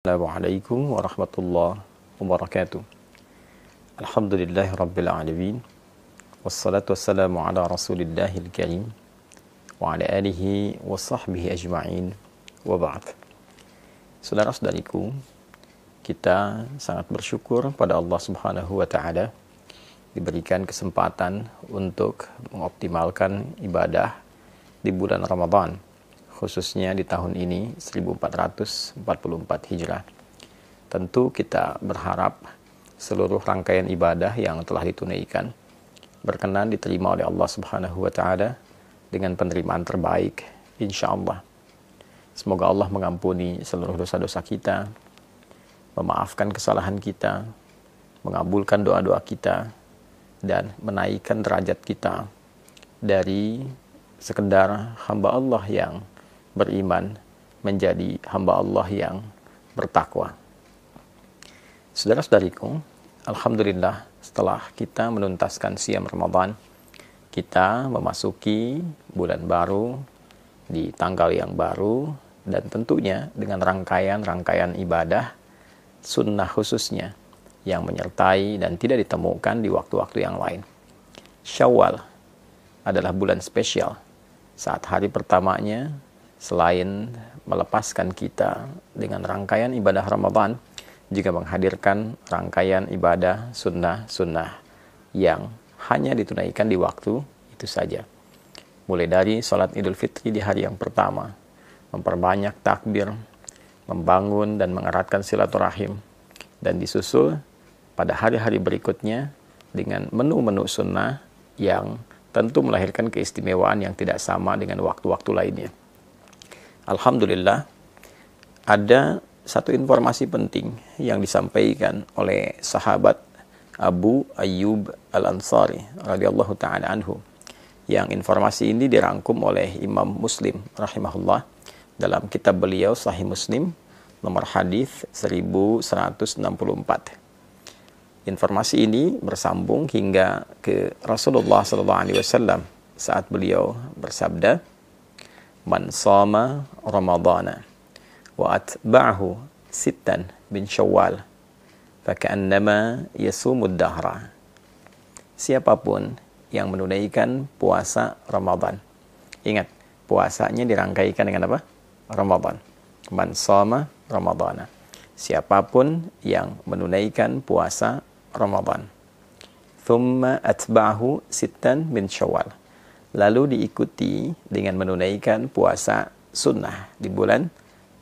Assalamualaikum warahmatullahi wabarakatuh. Alhamdulillahi rabbil alamin. Wassalatu wassalamu ala rasulillahil karim wa ala alihi wa sahbihi ajma'in wa ba'd. Saudara-saudariku, kita sangat bersyukur pada Allah Subhanahu wa ta'ala diberikan kesempatan untuk mengoptimalkan ibadah di bulan Ramadan, khususnya di tahun ini 1444 Hijrah. Tentu kita berharap seluruh rangkaian ibadah yang telah ditunaikan berkenan diterima oleh Allah Subhanahu wa ta'ala dengan penerimaan terbaik, insya Allah. Semoga Allah mengampuni seluruh dosa-dosa kita, memaafkan kesalahan kita, mengabulkan doa-doa kita, dan menaikkan derajat kita dari sekedar hamba Allah yang beriman menjadi hamba Allah yang bertakwa. Saudara-saudariku, alhamdulillah setelah kita menuntaskan siam Ramadan, kita memasuki bulan baru di tanggal yang baru dan tentunya dengan rangkaian-rangkaian ibadah sunnah khususnya yang menyertai dan tidak ditemukan di waktu-waktu yang lain. Syawal adalah bulan spesial saat hari pertamanya, selain melepaskan kita dengan rangkaian ibadah Ramadan, juga menghadirkan rangkaian ibadah sunnah-sunnah yang hanya ditunaikan di waktu itu saja. Mulai dari sholat Idul Fitri di hari yang pertama, memperbanyak takbir, membangun dan mengeratkan silaturahim, dan disusul pada hari-hari berikutnya dengan menu-menu sunnah yang tentu melahirkan keistimewaan yang tidak sama dengan waktu-waktu lainnya. Alhamdulillah, ada satu informasi penting yang disampaikan oleh sahabat Abu Ayyub Al-Ansari radhiyallahu ta'ala anhu, yang informasi ini dirangkum oleh Imam Muslim rahimahullah dalam kitab beliau Sahih Muslim nomor hadis 1164. Informasi ini bersambung hingga ke Rasulullah SAW saat beliau bersabda, "Man shoma Ramadana wa atba'ahu sittan min Syawal faka'annama yasumud dahra." Siapapun yang menunaikan puasa Ramadan. Ingat, puasanya dirangkaikan dengan apa? Ramadan. Man shoma Ramadana. Siapapun yang menunaikan puasa Ramadan. Thumma atba'ahu sittan min Syawal. Lalu diikuti dengan menunaikan puasa sunnah di bulan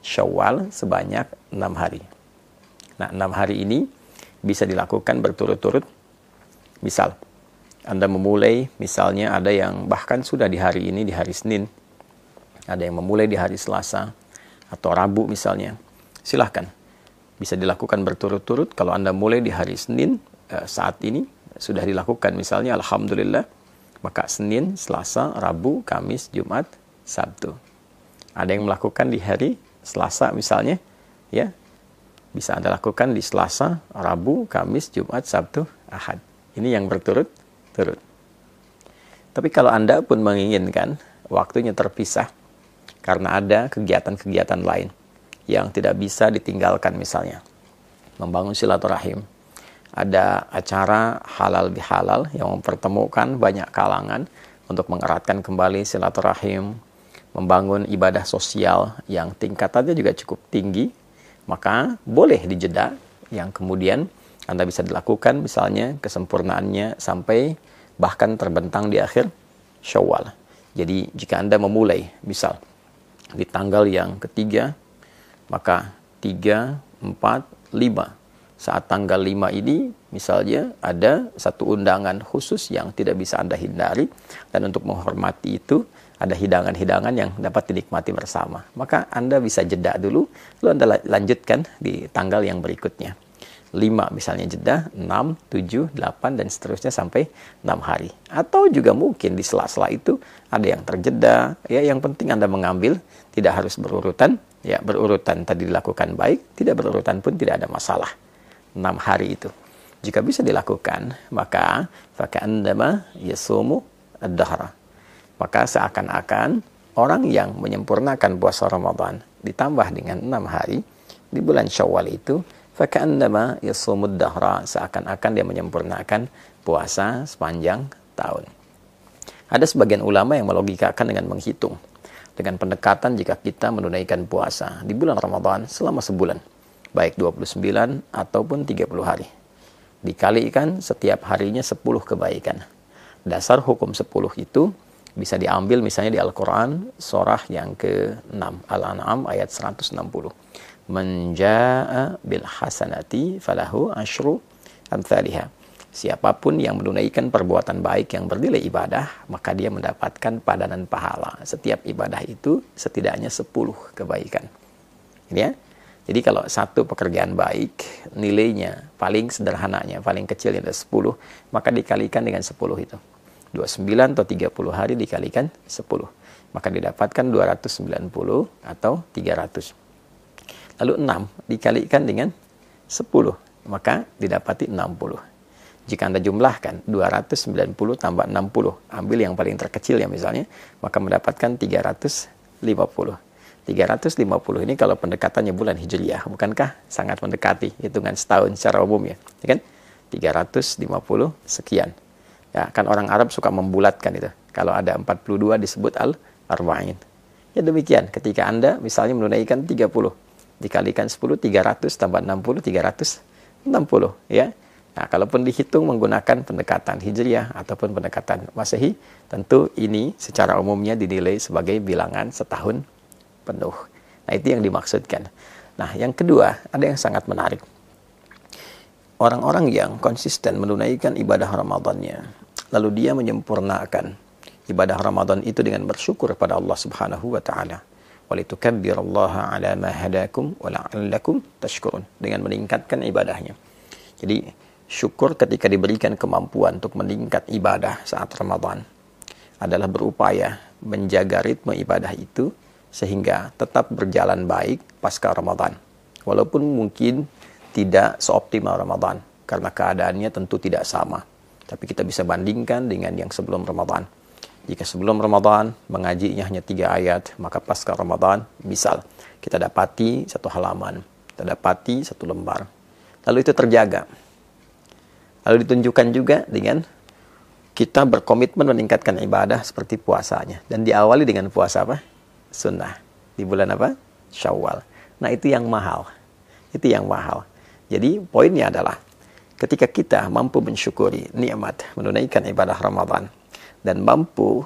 Syawal sebanyak 6 hari. Nah, 6 hari ini bisa dilakukan berturut-turut. Misal, Anda memulai, misalnya ada yang bahkan sudah di hari ini, di hari Senin. Ada yang memulai di hari Selasa atau Rabu misalnya. Silahkan. Bisa dilakukan berturut-turut. Kalau Anda mulai di hari Senin, saat ini sudah dilakukan misalnya, alhamdulillah, maka Senin, Selasa, Rabu, Kamis, Jumat, Sabtu. Ada yang melakukan di hari Selasa misalnya, ya, bisa Anda lakukan di Selasa, Rabu, Kamis, Jumat, Sabtu, Ahad. Ini yang berturut-turut. Tapi kalau Anda pun menginginkan waktunya terpisah karena ada kegiatan-kegiatan lain yang tidak bisa ditinggalkan, misalnya membangun silaturahim, ada acara halal bihalal yang mempertemukan banyak kalangan untuk mengeratkan kembali silaturahim, membangun ibadah sosial yang tingkatannya juga cukup tinggi, maka boleh dijeda yang kemudian Anda bisa dilakukan misalnya kesempurnaannya sampai bahkan terbentang di akhir Syawal. Jadi jika Anda memulai misal di tanggal yang ketiga, maka 3, 4, 5. Saat tanggal 5 ini, misalnya ada satu undangan khusus yang tidak bisa Anda hindari, dan untuk menghormati itu, ada hidangan-hidangan yang dapat dinikmati bersama. Maka Anda bisa jeda dulu, lalu Anda lanjutkan di tanggal yang berikutnya. 5 misalnya jeda, 6, 7, 8, dan seterusnya sampai 6 hari. Atau juga mungkin di sela-sela itu ada yang terjeda, ya yang penting Anda mengambil, tidak harus berurutan, ya berurutan tadi dilakukan baik, tidak berurutan pun tidak ada masalah. 6 hari itu. Jika bisa dilakukan, maka faka'annama yasumu ad-dahra. Maka seakan-akan orang yang menyempurnakan puasa Ramadan ditambah dengan 6 hari, di bulan Syawal itu faka'annama yasumud dahra, seakan-akan dia menyempurnakan puasa sepanjang tahun. Ada sebagian ulama yang melogikakan dengan menghitung, dengan pendekatan jika kita menunaikan puasa di bulan Ramadan selama sebulan, baik 29 ataupun 30 hari. Dikalikan setiap harinya 10 kebaikan. Dasar hukum 10 itu bisa diambil misalnya di Al-Quran, surah yang ke-6, Al-An'am ayat 160. Man jaa'a bil hasanati falahu asyru amthaliha. Siapapun yang menunaikan perbuatan baik yang bernilai ibadah, maka dia mendapatkan padanan pahala. Setiap ibadah itu setidaknya 10 kebaikan. Ini ya. Jadi kalau satu pekerjaan baik, nilainya paling sederhananya, paling kecilnya ada 10, maka dikalikan dengan 10 itu. 29 atau 30 hari dikalikan 10. Maka didapatkan 290 atau 300. Lalu 6 dikalikan dengan 10, maka didapati 60. Jika Anda jumlahkan 290 tambah 60, ambil yang paling terkecil ya misalnya, maka mendapatkan 350. 350 ini kalau pendekatannya bulan Hijriyah, bukankah sangat mendekati hitungan setahun secara umum ya? Ya kan? 350 sekian. Ya, kan orang Arab suka membulatkan itu. Kalau ada 42 disebut al-arba'in. Ya demikian, ketika Anda misalnya menunaikan 30, dikalikan 10, 300 tambah 60, 360 ya. Nah, kalaupun dihitung menggunakan pendekatan Hijriyah ataupun pendekatan Masehi, tentu ini secara umumnya dinilai sebagai bilangan setahun penuh. Nah, itu yang dimaksudkan. Nah, yang kedua, ada yang sangat menarik. Orang-orang yang konsisten menunaikan ibadah Ramadannya, lalu dia menyempurnakan ibadah Ramadan itu dengan bersyukur kepada Allah Subhanahu wa taala. Walitukabbirallaha ala ma hadakum wa la'allakum tashkurun, dengan meningkatkan ibadahnya. Jadi syukur ketika diberikan kemampuan untuk meningkat ibadah saat Ramadan adalah berupaya menjaga ritme ibadah itu sehingga tetap berjalan baik pasca Ramadan. Walaupun mungkin tidak seoptimal Ramadan karena keadaannya tentu tidak sama. Tapi kita bisa bandingkan dengan yang sebelum Ramadan. Jika sebelum Ramadan mengajinya hanya 3 ayat, maka pasca Ramadan misal kita dapati 1 halaman, kita dapati 1 lembar. Lalu itu terjaga. Lalu ditunjukkan juga dengan kita berkomitmen meningkatkan ibadah seperti puasanya. Dan diawali dengan puasa apa? Sunnah. Di bulan apa? Syawal. Nah, itu yang mahal. Itu yang mahal. Jadi poinnya adalah ketika kita mampu mensyukuri nikmat menunaikan ibadah Ramadan dan mampu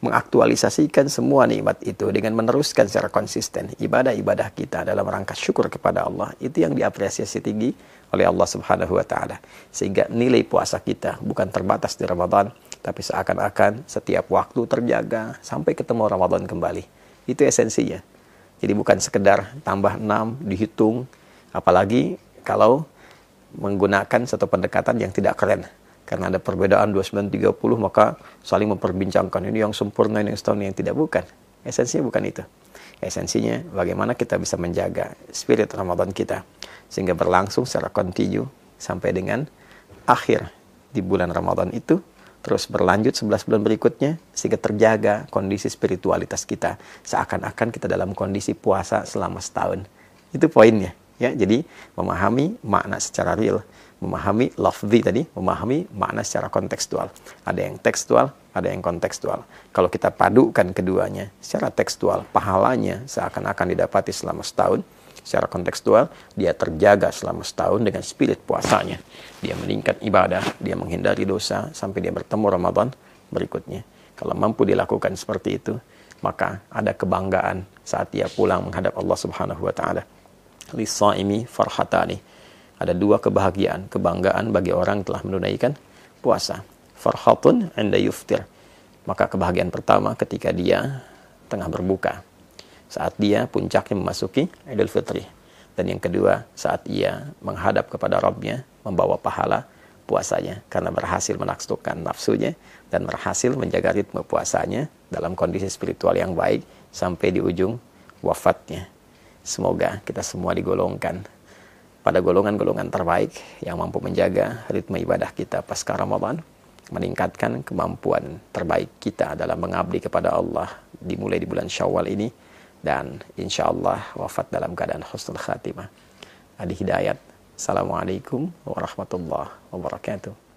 mengaktualisasikan semua nikmat itu dengan meneruskan secara konsisten ibadah-ibadah kita dalam rangka syukur kepada Allah, itu yang diapresiasi tinggi oleh Allah Subhanahu wa taala. Sehingga nilai puasa kita bukan terbatas di Ramadan, tapi seakan-akan setiap waktu terjaga sampai ketemu Ramadan kembali. Itu esensinya. Jadi bukan sekedar tambah 6 dihitung, apalagi kalau menggunakan satu pendekatan yang tidak keren. Karena ada perbedaan 29-30, maka saling memperbincangkan ini yang sempurna, ini yang setahun, yang tidak. Bukan. Esensinya bukan itu. Esensinya bagaimana kita bisa menjaga spirit Ramadan kita sehingga berlangsung secara kontinu sampai dengan akhir di bulan Ramadan itu, terus berlanjut 11 bulan berikutnya sehingga terjaga kondisi spiritualitas kita seakan-akan kita dalam kondisi puasa selama setahun. Itu poinnya ya. Jadi memahami makna secara real, memahami lafzi tadi, memahami makna secara kontekstual. Ada yang tekstual, ada yang kontekstual. Kalau kita padukan keduanya secara tekstual, pahalanya seakan-akan didapati selama setahun. Secara kontekstual, dia terjaga selama setahun dengan spirit puasanya. Dia meningkat ibadah, dia menghindari dosa sampai dia bertemu Ramadan berikutnya. Kalau mampu dilakukan seperti itu, maka ada kebanggaan saat dia pulang menghadap Allah Subhanahu wa taala. Lis-shaimi farhatani. Ada 2 kebahagiaan, kebanggaan bagi orang yang telah menunaikan puasa. Farhatun 'inda yuftir. Maka kebahagiaan pertama ketika dia tengah berbuka, saat dia puncaknya memasuki Idul Fitri. Dan yang kedua, saat ia menghadap kepada Rabb-nya, membawa pahala puasanya karena berhasil menaklukkan nafsunya dan berhasil menjaga ritme puasanya dalam kondisi spiritual yang baik sampai di ujung wafatnya. Semoga kita semua digolongkan pada golongan-golongan terbaik yang mampu menjaga ritme ibadah kita pasca Ramadan, meningkatkan kemampuan terbaik kita dalam mengabdi kepada Allah dimulai di bulan Syawal ini, dan insya Allah wafat dalam keadaan husnul khatimah. Adi Hidayat. Assalamualaikum warahmatullahi wabarakatuh.